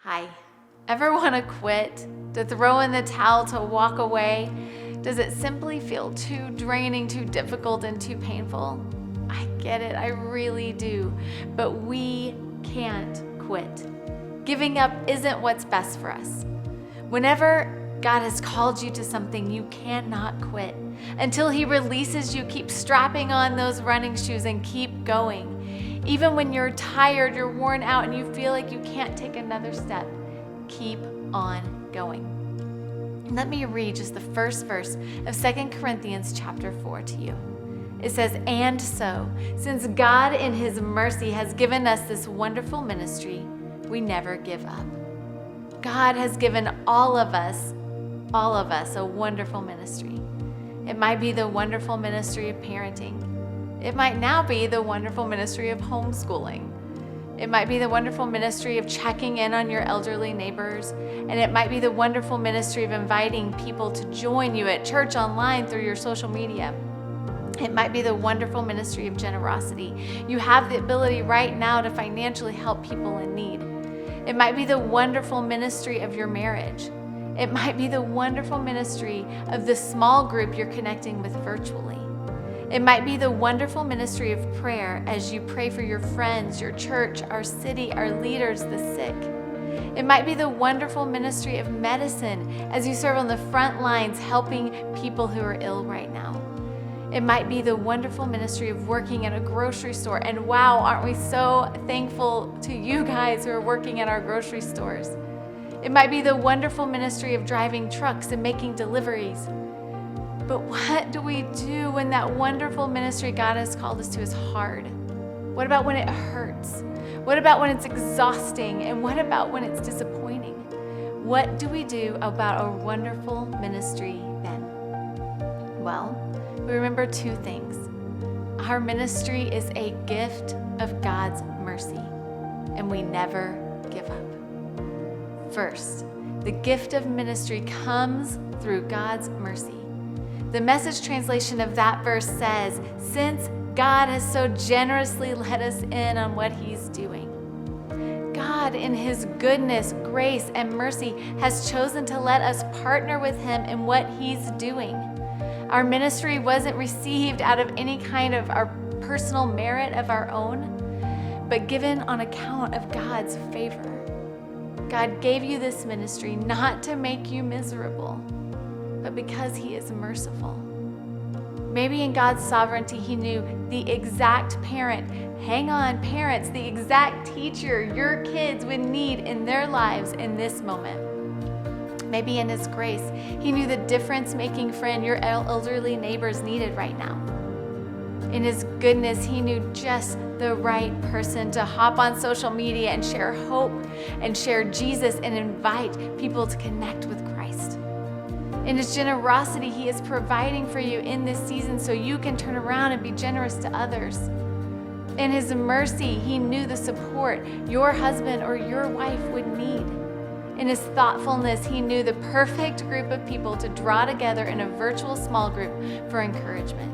Hi. Ever want to quit? To throw in the towel, to walk away? Does it simply feel too draining, too difficult, and too painful? I get it, I really do. But we can't quit. Giving up isn't what's best for us. Whenever God has called you to something, you cannot quit. Until He releases you, keep strapping on those running shoes and keep going. Even when you're tired, you're worn out, and you feel like you can't take another step, keep on going. Let me read just the first verse of 2 Corinthians chapter 4 to you. It says, "And so, since God in His mercy has given us this wonderful ministry, we never give up." God has given all of us a wonderful ministry. It might be the wonderful ministry of parenting. It might now be the wonderful ministry of homeschooling. It might be the wonderful ministry of checking in on your elderly neighbors. And it might be the wonderful ministry of inviting people to join you at church online through your social media. It might be the wonderful ministry of generosity. You have the ability right now to financially help people in need. It might be the wonderful ministry of your marriage. It might be the wonderful ministry of the small group you're connecting with virtually. It might be the wonderful ministry of prayer as you pray for your friends, your church, our city, our leaders, the sick. It might be the wonderful ministry of medicine as you serve on the front lines helping people who are ill right now. It might be the wonderful ministry of working at a grocery store. And wow, aren't we so thankful to you guys who are working at our grocery stores. It might be the wonderful ministry of driving trucks and making deliveries. But what do we do when that wonderful ministry God has called us to is hard? What about when it hurts? What about when it's exhausting? And what about when it's disappointing? What do we do about our wonderful ministry then? Well, we remember two things. Our ministry is a gift of God's mercy, and we never give up. First, the gift of ministry comes through God's mercy. The Message translation of that verse says, "Since God has so generously let us in on what He's doing." God, in His goodness, grace, and mercy, has chosen to let us partner with Him in what He's doing. Our ministry wasn't received out of any kind of our personal merit of our own, but given on account of God's favor. God gave you this ministry not to make you miserable, but because He is merciful. Maybe in God's sovereignty, He knew the exact parent, parents, the exact teacher your kids would need in their lives in this moment. Maybe in His grace, He knew the difference-making friend your elderly neighbors needed right now. In His goodness, He knew just the right person to hop on social media and share hope and share Jesus and invite people to connect with Christ. In His generosity, He is providing for you in this season so you can turn around and be generous to others. In His mercy, He knew the support your husband or your wife would need. In His thoughtfulness, He knew the perfect group of people to draw together in a virtual small group for encouragement.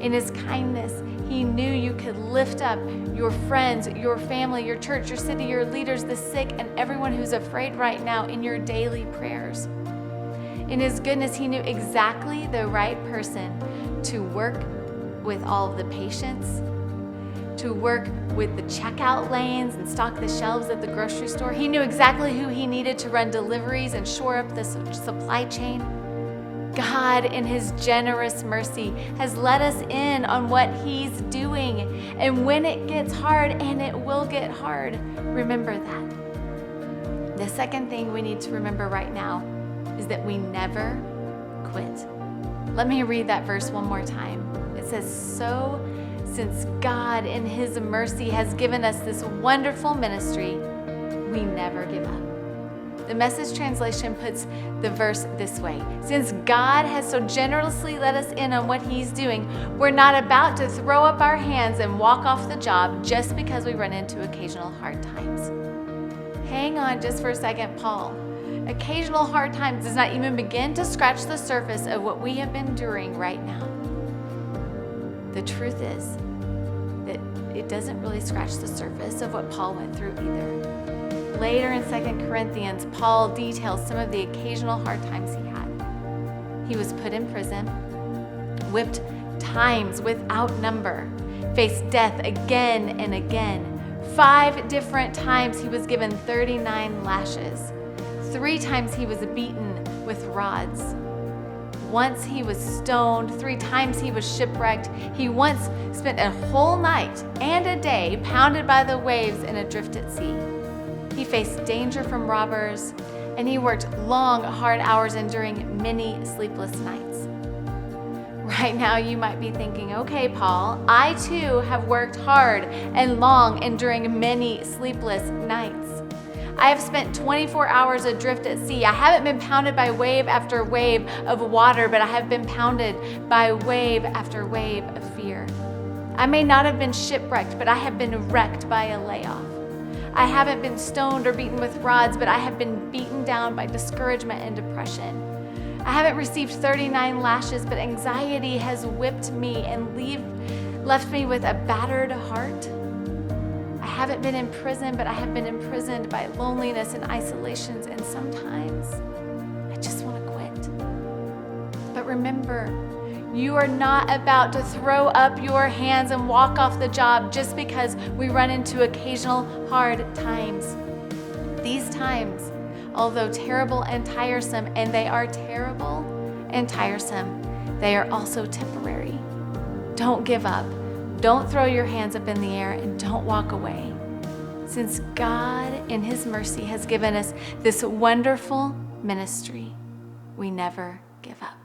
In His kindness, He knew you could lift up your friends, your family, your church, your city, your leaders, the sick, and everyone who's afraid right now in your daily prayers. In His goodness, He knew exactly the right person to work with all of the patience, to work with the checkout lanes and stock the shelves at the grocery store. He knew exactly who He needed to run deliveries and shore up the supply chain. God, in His generous mercy, has let us in on what He's doing. And when it gets hard, and it will get hard, remember that. The second thing we need to remember right now is that we never quit. Let me read that verse one more time. It says, "So, since God in His mercy has given us this wonderful ministry, we never give up." The Message translation puts the verse this way: "Since God has so generously let us in on what He's doing, we're not about to throw up our hands and walk off the job just because we run into occasional hard times." Hang on just for a second, Paul. Occasional hard times does not even begin to scratch the surface of what we have been enduring right now. The truth is that it doesn't really scratch the surface of what Paul went through either. later in 2 Corinthians, Paul details some of the occasional hard times he had. He was put in prison, whipped times without number, faced death again and again. 5 different times he was given 39 lashes. 3 times he was beaten with rods. Once he was stoned. 3 times he was shipwrecked. He once spent a whole night and a day pounded by the waves in a drift at sea. He faced danger from robbers, and he worked long, hard hours, enduring many sleepless nights. Right now, you might be thinking, okay, Paul, I too have worked hard and long, enduring many sleepless nights. I have spent 24 hours adrift at sea. I haven't been pounded by wave after wave of water, but I have been pounded by wave after wave of fear. I may not have been shipwrecked, but I have been wrecked by a layoff. I haven't been stoned or beaten with rods, but I have been beaten down by discouragement and depression. I haven't received 39 lashes, but anxiety has whipped me and left me with a battered heart. I haven't been in prison, but I have been imprisoned by loneliness and isolations, and sometimes I just want to quit. But remember, you are not about to throw up your hands and walk off the job just because we run into occasional hard times. These times, although terrible and tiresome, and they are terrible and tiresome, they are also temporary. Don't give up. Don't throw your hands up in the air, and don't walk away. Since God, in His mercy, has given us this wonderful ministry, we never give up.